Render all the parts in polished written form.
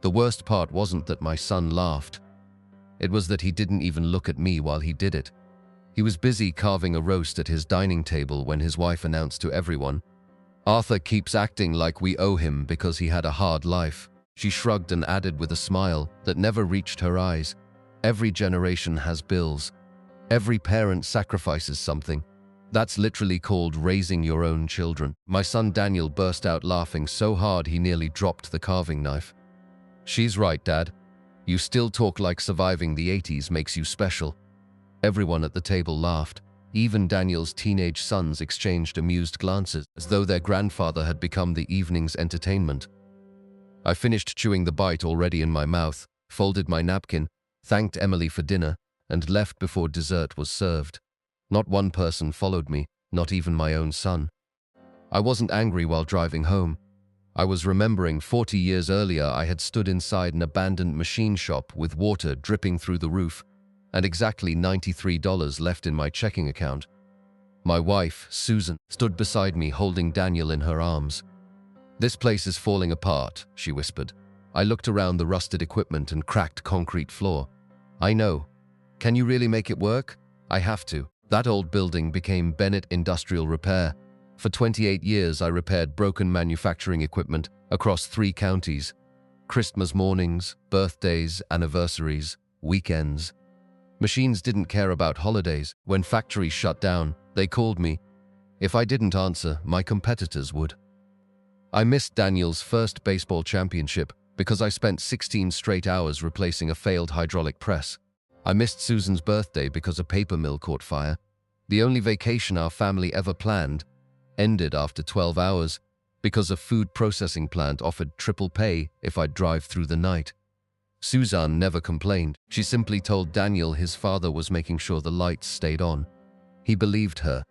The worst part wasn't that my son laughed. It was that he didn't even look at me while he did it. He was busy carving a roast at his dining table when his wife announced to everyone, "Arthur keeps acting like we owe him because he had a hard life." She shrugged and added with a smile that never reached her eyes, "Every generation has bills. Every parent sacrifices something. That's literally called raising your own children." My son Daniel burst out laughing so hard he nearly dropped the carving knife. "She's right, Dad. You still talk like surviving the 80s makes you special." Everyone at the table laughed. Even Daniel's teenage sons exchanged amused glances, as though their grandfather had become the evening's entertainment. I finished chewing the bite already in my mouth, folded my napkin, thanked Emily for dinner, and left before dessert was served. Not one person followed me, not even my own son. I wasn't angry while driving home. I was remembering 40 years earlier I had stood inside an abandoned machine shop with water dripping through the roof and exactly $93 left in my checking account. My wife, Susan, stood beside me holding Daniel in her arms. "This place is falling apart," she whispered. I looked around the rusted equipment and cracked concrete floor. "I know. Can you really make it work?" "I have to." That old building became Bennett Industrial Repair. For 28 years, I repaired broken manufacturing equipment across 3 counties. Christmas mornings, birthdays, anniversaries, weekends. Machines didn't care about holidays. When factories shut down, they called me. If I didn't answer, my competitors would. I missed Daniel's first baseball championship because I spent 16 straight hours replacing a failed hydraulic press. I missed Susan's birthday because a paper mill caught fire. The only vacation our family ever planned ended after 12 hours because a food processing plant offered triple pay if I'd drive through the night. Suzanne never complained. She simply told Daniel his father was making sure the lights stayed on. He believed her.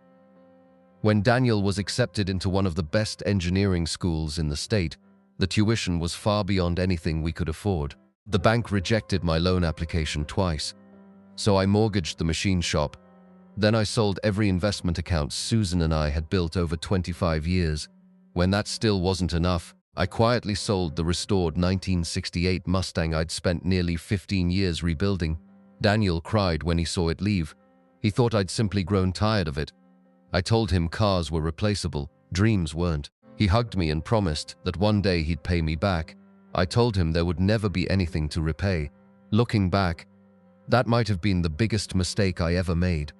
When Daniel was accepted into one of the best engineering schools in the state, the tuition was far beyond anything we could afford. The bank rejected my loan application twice, so I mortgaged the machine shop. Then I sold every investment account Susan and I had built over 25 years. When that still wasn't enough, I quietly sold the restored 1968 Mustang I'd spent nearly 15 years rebuilding. Daniel cried when he saw it leave. He thought I'd simply grown tired of it. I told him cars were replaceable, dreams weren't. He hugged me and promised that one day he'd pay me back. I told him there would never be anything to repay. Looking back, that might have been the biggest mistake I ever made.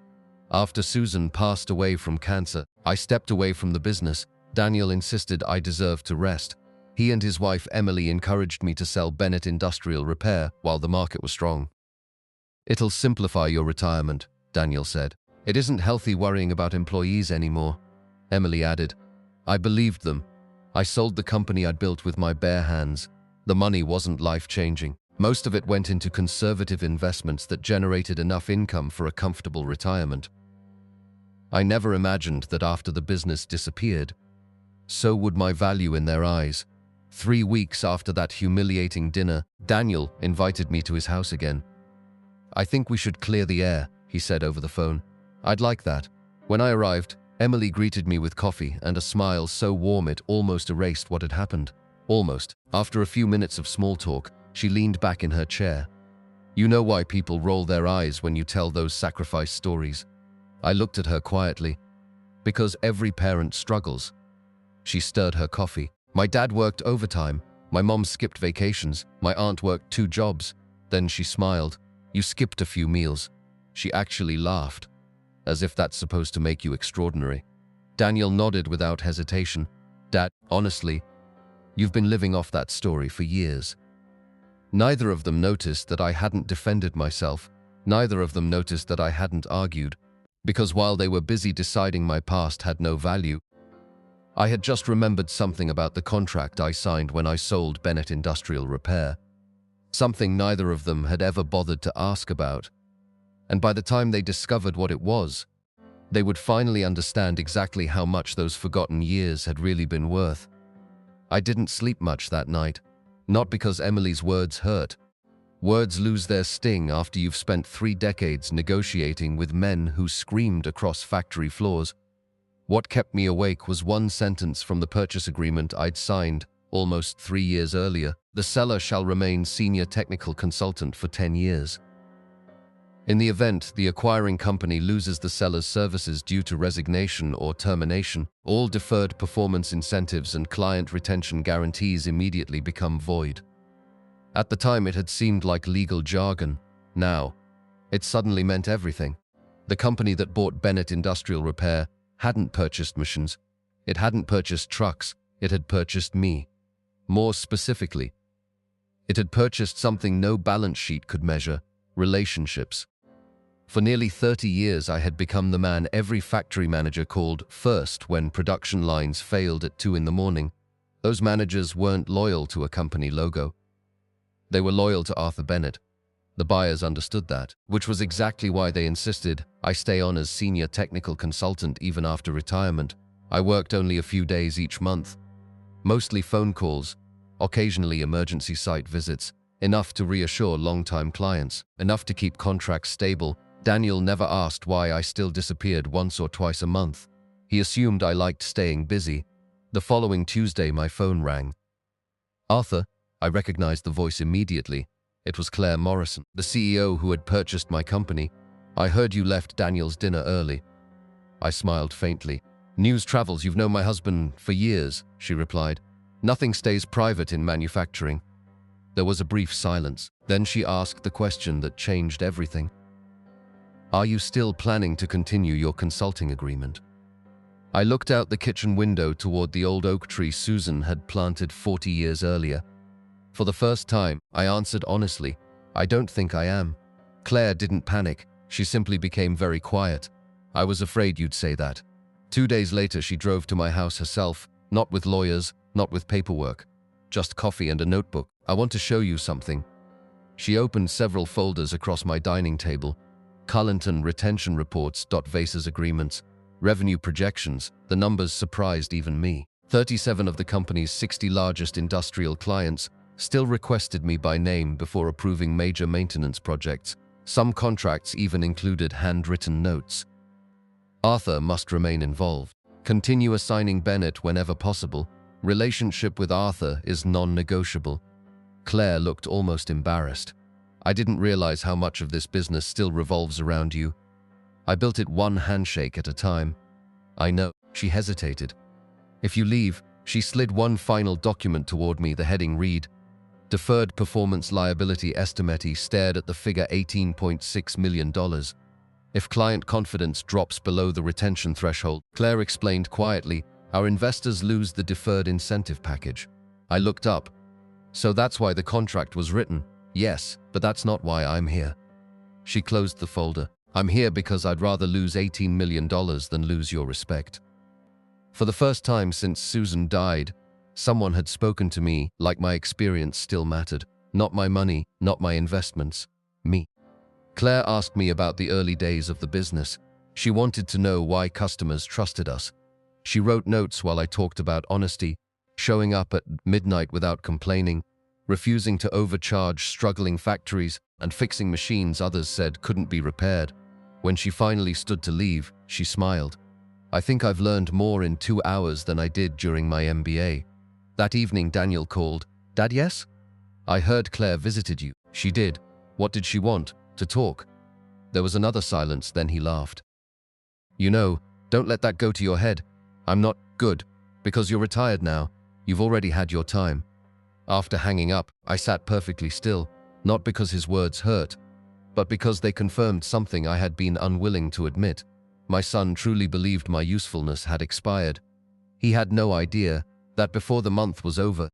After Susan passed away from cancer, I stepped away from the business. Daniel insisted I deserved to rest. He and his wife Emily encouraged me to sell Bennett Industrial Repair while the market was strong. "It'll simplify your retirement," Daniel said. "It isn't healthy worrying about employees anymore," Emily added. I believed them. I sold the company I'd built with my bare hands. The money wasn't life-changing. Most of it went into conservative investments that generated enough income for a comfortable retirement. I never imagined that after the business disappeared, so would my value in their eyes. 3 weeks after that humiliating dinner, Daniel invited me to his house again. "I think we should clear the air," he said over the phone. "I'd like that." When I arrived, Emily greeted me with coffee and a smile so warm it almost erased what had happened. Almost. After a few minutes of small talk, she leaned back in her chair. "You know why people roll their eyes when you tell those sacrifice stories?" I looked at her quietly. "Because every parent struggles." She stirred her coffee. "My dad worked overtime. My mom skipped vacations. My aunt worked 2 jobs. Then she smiled. You skipped a few meals." She actually laughed, as if that's supposed to make you extraordinary. Daniel nodded without hesitation. "Dad, honestly, you've been living off that story for years." Neither of them noticed that I hadn't defended myself. Neither of them noticed that I hadn't argued, because while they were busy deciding my past had no value, I had just remembered something about the contract I signed when I sold Bennett Industrial Repair. Something neither of them had ever bothered to ask about. And by the time they discovered what it was, they would finally understand exactly how much those forgotten years had really been worth. I didn't sleep much that night, not because Emily's words hurt. Words lose their sting after you've spent 3 decades negotiating with men who screamed across factory floors. What kept me awake was one sentence from the purchase agreement I'd signed almost 3 years earlier. The seller shall remain senior technical consultant for 10 years. In the event the acquiring company loses the seller's services due to resignation or termination, all deferred performance incentives and client retention guarantees immediately become void. At the time, it had seemed like legal jargon. Now, it suddenly meant everything. The company that bought Bennett Industrial Repair hadn't purchased machines. It hadn't purchased trucks. It had purchased me. More specifically, it had purchased something no balance sheet could measure: relationships. For nearly 30 years, I had become the man every factory manager called first when production lines failed at 2 in the morning. Those managers weren't loyal to a company logo. They were loyal to Arthur Bennett. The buyers understood that, which was exactly why they insisted I stay on as senior technical consultant even after retirement. I worked only a few days each month, mostly phone calls, occasionally emergency site visits, enough to reassure long-time clients, enough to keep contracts stable. Daniel never asked why I still disappeared once or twice a month. He assumed I liked staying busy. The following Tuesday, my phone rang. "Arthur," I recognized the voice immediately. It was Claire Morrison, the CEO who had purchased my company. "I heard you left Daniel's dinner early." I smiled faintly. "News travels. You've known my husband for years," she replied. "Nothing stays private in manufacturing." There was a brief silence. Then she asked the question that changed everything. "Are you still planning to continue your consulting agreement?" I looked out the kitchen window toward the old oak tree Susan had planted 40 years earlier. For the first time, I answered honestly, "I don't think I am." Claire didn't panic. She simply became very quiet. "I was afraid you'd say that." 2 days later, she drove to my house herself, not with lawyers, not with paperwork, just coffee and a notebook. "I want to show you something." She opened several folders across my dining table: Cullenton retention reports, Vases agreements, revenue projections. The numbers surprised even me. 37 of the company's 60 largest industrial clients still requested me by name before approving major maintenance projects. Some contracts even included handwritten notes. Arthur must remain involved. Continue assigning Bennett whenever possible. Relationship with Arthur is non-negotiable. Claire looked almost embarrassed. "I didn't realize how much of this business still revolves around you. I built it one handshake at a time." "I know." She hesitated. "If you leave," she slid one final document toward me. The heading read, "Deferred Performance Liability Estimate." He stared at the figure $18.6 million. "If client confidence drops below the retention threshold," Claire explained quietly, "our investors lose the deferred incentive package." I looked up. "So that's why the contract was written?" "Yes, but that's not why I'm here." She closed the folder. "I'm here because I'd rather lose $18 million than lose your respect." For the first time since Susan died, someone had spoken to me like my experience still mattered. Not my money, not my investments. Me. Claire asked me about the early days of the business. She wanted to know why customers trusted us. She wrote notes while I talked about honesty, showing up at midnight without complaining, refusing to overcharge struggling factories, and fixing machines others said couldn't be repaired. When she finally stood to leave, she smiled. "I think I've learned more in 2 hours than I did during my MBA." That evening, Daniel called. "Dad, yes?" "I heard Claire visited you." "She did. What did she want? To talk?" There was another silence, then he laughed. "You know, don't let that go to your head. I'm not good, because you're retired now. You've already had your time." After hanging up, I sat perfectly still, not because his words hurt, but because they confirmed something I had been unwilling to admit. My son truly believed my usefulness had expired. He had no idea that before the month was over,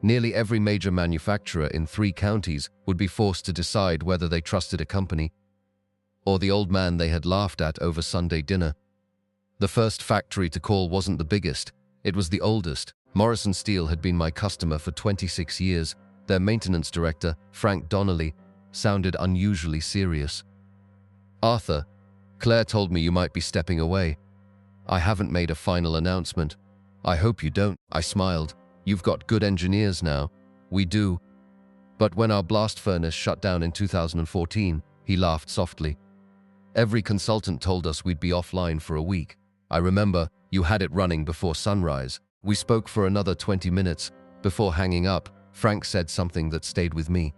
nearly every major manufacturer in 3 counties would be forced to decide whether they trusted a company or the old man they had laughed at over Sunday dinner. The first factory to call wasn't the biggest, it was the oldest. Morrison Steel had been my customer for 26 years. Their maintenance director, Frank Donnelly, sounded unusually serious. "Arthur, Claire told me you might be stepping away. I haven't made a final announcement. I hope you don't." I smiled. "You've got good engineers now." "We do. But when our blast furnace shut down in 2014, he laughed softly. "Every consultant told us we'd be offline for a week. I remember you had it running before sunrise." We spoke for another 20 minutes before hanging up, Frank said something that stayed with me.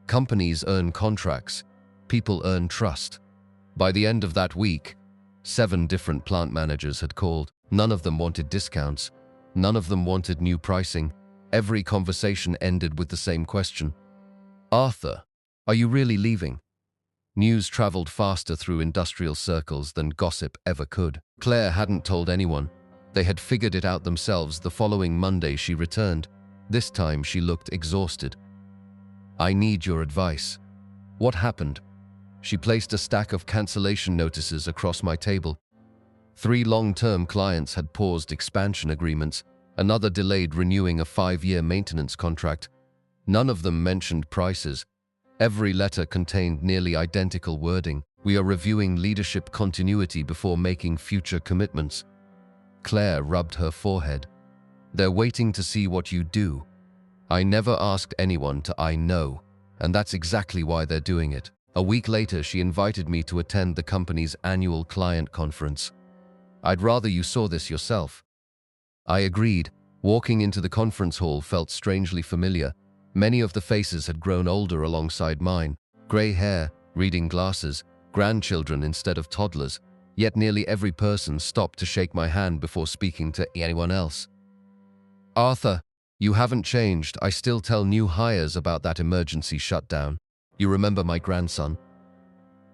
Companies earn contracts. People earn trust. By the end of that week, 7 different plant managers had called. None of them wanted discounts. None of them wanted new pricing. Every conversation ended with the same question. Arthur, are you really leaving? News traveled faster through industrial circles than gossip ever could. Claire hadn't told anyone. They had figured it out themselves. The following Monday she returned. This time she looked exhausted. I need your advice. What happened? She placed a stack of cancellation notices across my table. 3 long-term clients had paused expansion agreements. Another delayed renewing a 5-year maintenance contract. None of them mentioned prices. Every letter contained nearly identical wording. We are reviewing leadership continuity before making future commitments. Claire rubbed her forehead. They're waiting to see what you do. I never asked anyone to I know, and that's exactly why they're doing it. A week later, she invited me to attend the company's annual client conference. I'd rather you saw this yourself. I agreed. Walking into the conference hall felt strangely familiar. Many of the faces had grown older alongside mine. Gray hair, reading glasses, grandchildren instead of toddlers. Yet nearly every person stopped to shake my hand before speaking to anyone else. Arthur, you haven't changed. I still tell new hires about that emergency shutdown. You remember my grandson?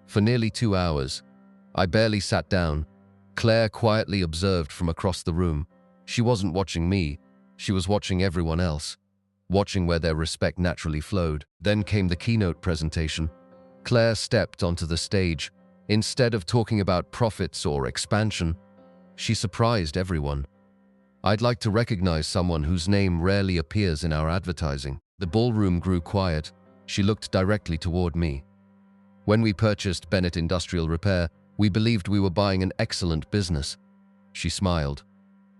For nearly 2 hours, I barely sat down. Claire quietly observed from across the room. She wasn't watching me. She was watching everyone else, watching where their respect naturally flowed. Then came the keynote presentation. Claire stepped onto the stage. Instead of talking about profits or expansion, she surprised everyone. I'd like to recognize someone whose name rarely appears in our advertising. The ballroom grew quiet. She looked directly toward me. When we purchased Bennett Industrial Repair, we believed we were buying an excellent business. She smiled.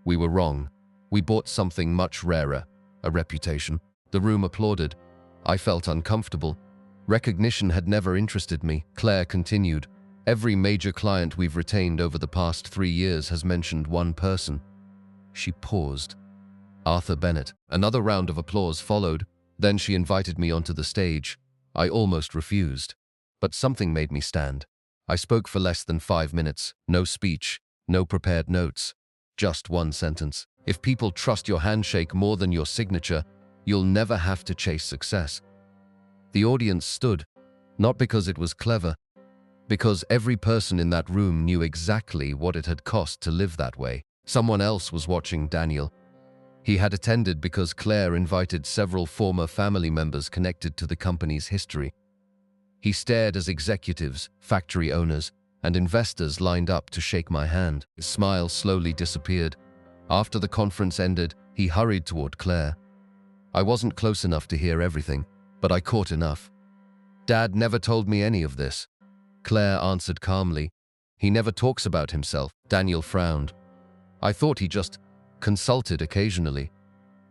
We were wrong. We bought something much rarer, a reputation. The room applauded. I felt uncomfortable. Recognition had never interested me. Claire continued. Every major client we've retained over the past 3 years has mentioned one person. She paused. Arthur Bennett. Another round of applause followed. Then she invited me onto the stage. I almost refused. But something made me stand. I spoke for less than 5 minutes. No speech, no prepared notes. Just one sentence. If people trust your handshake more than your signature, you'll never have to chase success. The audience stood, not because it was clever, because every person in that room knew exactly what it had cost to live that way. Someone else was watching Daniel. He had attended because Claire invited several former family members connected to the company's history. He stared as executives, factory owners, and investors lined up to shake my hand. His smile slowly disappeared. After the conference ended, he hurried toward Claire. I wasn't close enough to hear everything, but I caught enough. Dad never told me any of this. Claire answered calmly. He never talks about himself. Daniel frowned. I thought he just consulted occasionally.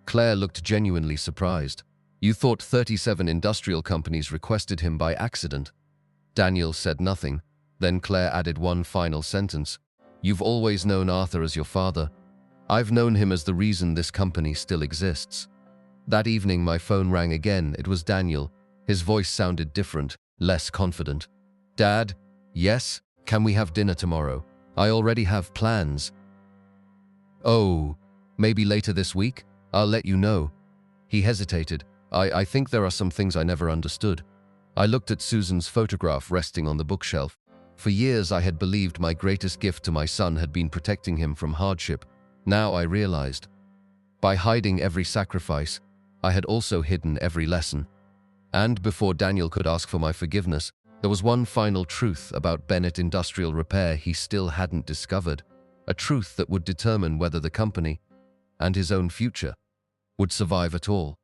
Claire looked genuinely surprised. You thought 37 industrial companies requested him by accident. Daniel said nothing. Then Claire added one final sentence. You've always known Arthur as your father. I've known him as the reason this company still exists. That evening my phone rang again. It was Daniel. His voice sounded different, less confident. Dad, yes? Can we have dinner tomorrow? I already have plans. Oh, maybe later this week? I'll let you know. He hesitated. I think there are some things I never understood. I looked at Susan's photograph resting on the bookshelf. For years I had believed my greatest gift to my son had been protecting him from hardship. Now I realized. By hiding every sacrifice, I had also hidden every lesson. And before Daniel could ask for my forgiveness, there was one final truth about Bennett Industrial Repair he still hadn't discovered. A truth that would determine whether the company, and his own future, would survive at all.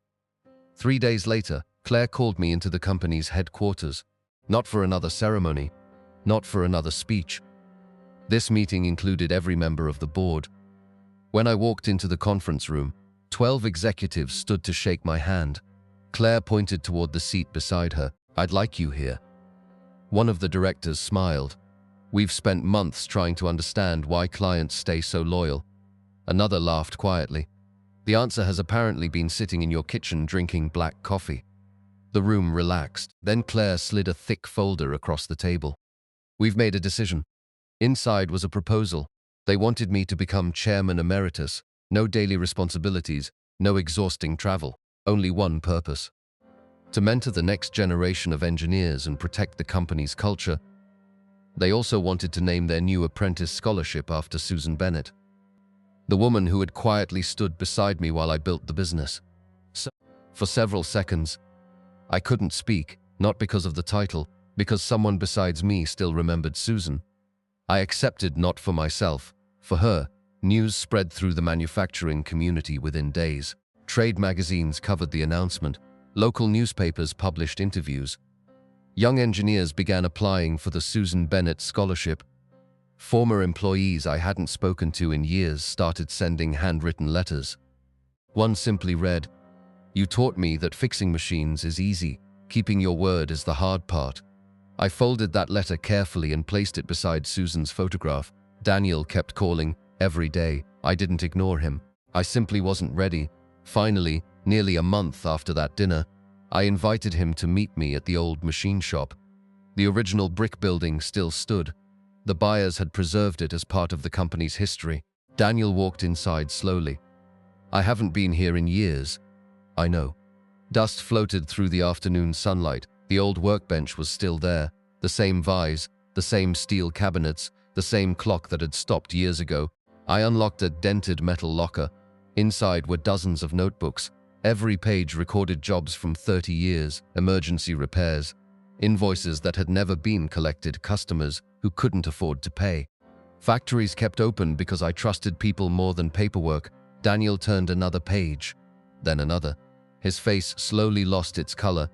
3 days later, Claire called me into the company's headquarters. Not for another ceremony, not for another speech. This meeting included every member of the board. When I walked into the conference room, 12 executives stood to shake my hand. Claire pointed toward the seat beside her. I'd like you here. One of the directors smiled. We've spent months trying to understand why clients stay so loyal. Another laughed quietly. The answer has apparently been sitting in your kitchen drinking black coffee. The room relaxed. Then Claire slid a thick folder across the table. We've made a decision. Inside was a proposal. They wanted me to become chairman emeritus. No daily responsibilities, no exhausting travel, only one purpose: to mentor the next generation of engineers and protect the company's culture. They also wanted to name their new apprentice scholarship after Susan Bennett, the woman who had quietly stood beside me while I built the business. So, for several seconds, I couldn't speak, not because of the title, because someone besides me still remembered Susan. I accepted not for myself, for her. News spread through the manufacturing community within days. Trade magazines covered the announcement. Local newspapers published interviews. Young engineers began applying for the Susan Bennett Scholarship. Former employees I hadn't spoken to in years started sending handwritten letters. One simply read, "You taught me that fixing machines is easy. Keeping your word is the hard part." I folded that letter carefully and placed it beside Susan's photograph. Daniel kept calling every day. I didn't ignore him. I simply wasn't ready. Finally, nearly a month after that dinner, I invited him to meet me at the old machine shop. The original brick building still stood. The buyers had preserved it as part of the company's history. Daniel walked inside slowly. "I haven't been here in years." "I know." Dust floated through the afternoon sunlight. The old workbench was still there. The same vise, the same steel cabinets, the same clock that had stopped years ago. I unlocked a dented metal locker. Inside were dozens of notebooks. Every page recorded jobs from 30 years, emergency repairs, invoices that had never been collected, customers who couldn't afford to pay. Factories kept open because I trusted people more than paperwork. Daniel turned another page, then another. His face slowly lost its color.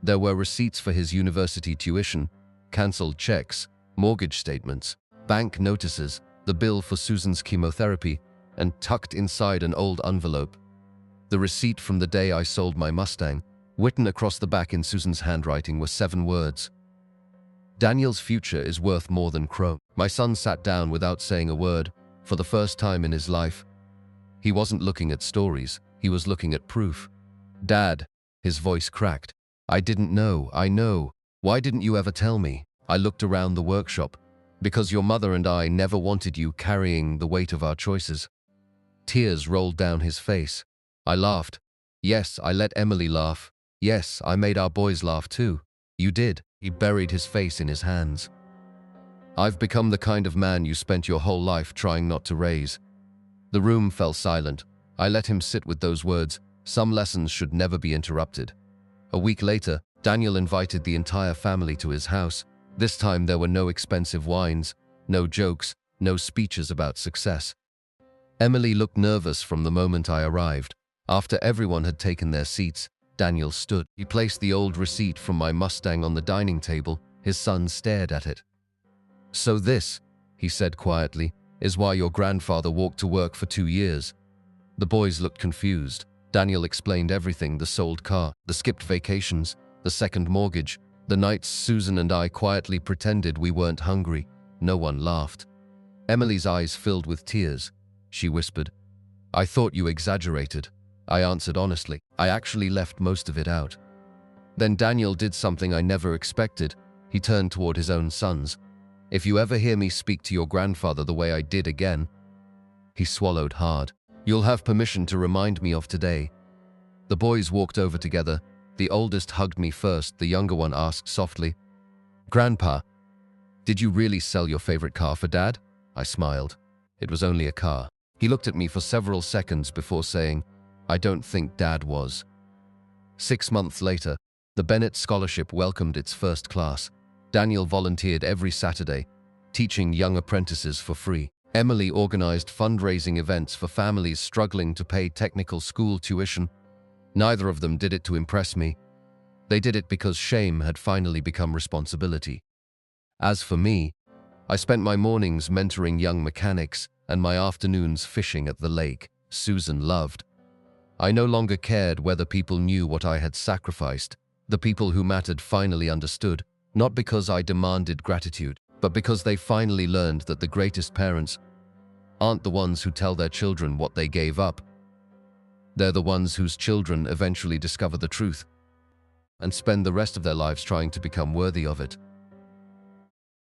There were receipts for his university tuition, cancelled checks, mortgage statements, bank notices, the bill for Susan's chemotherapy, and tucked inside an old envelope, the receipt from the day I sold my Mustang. Written across the back in Susan's handwriting were 7 words. "Daniel's future is worth more than chrome." My son sat down without saying a word. For the first time in his life, he wasn't looking at stories, he was looking at proof. "Dad," his voice cracked. "I didn't know. I know. Why didn't you ever tell me?" I looked around the workshop. "Because your mother and I never wanted you carrying the weight of our choices." Tears rolled down his face. I laughed. "Yes, I let Emily laugh. Yes, I made our boys laugh too." "You did." He buried his face in his hands. "I've become the kind of man you spent your whole life trying not to raise." The room fell silent. I let him sit with those words. Some lessons should never be interrupted. A week later, Daniel invited the entire family to his house. This time there were no expensive wines, no jokes, no speeches about success. Emily looked nervous from the moment I arrived. After everyone had taken their seats, Daniel stood. He placed the old receipt from my Mustang on the dining table. His son stared at it. "So this," he said quietly, "is why your grandfather walked to work for 2 years." The boys looked confused. Daniel explained everything: the sold car, the skipped vacations, the second mortgage, the nights Susan and I quietly pretended we weren't hungry. No one laughed. Emily's eyes filled with tears. She whispered, "I thought you exaggerated." I answered honestly, "I actually left most of it out." Then Daniel did something I never expected. He turned toward his own sons. "If you ever hear me speak to your grandfather the way I did again," he swallowed hard, "you'll have permission to remind me of today." The boys walked over together. The oldest hugged me first. The younger one asked softly, "Grandpa, did you really sell your favorite car for Dad?" I smiled. It was only a car. He looked at me for several seconds before saying, "I don't think Dad was." 6 months later, the Bennett Scholarship welcomed its first class. Daniel volunteered every Saturday, teaching young apprentices for free. Emily organized fundraising events for families struggling to pay technical school tuition. Neither of them did it to impress me. They did it because shame had finally become responsibility. As for me, I spent my mornings mentoring young mechanics and my afternoons fishing at the lake Susan loved. I no longer cared whether people knew what I had sacrificed. The people who mattered finally understood, not because I demanded gratitude, but because they finally learned that the greatest parents aren't the ones who tell their children what they gave up. They're the ones whose children eventually discover the truth and spend the rest of their lives trying to become worthy of it.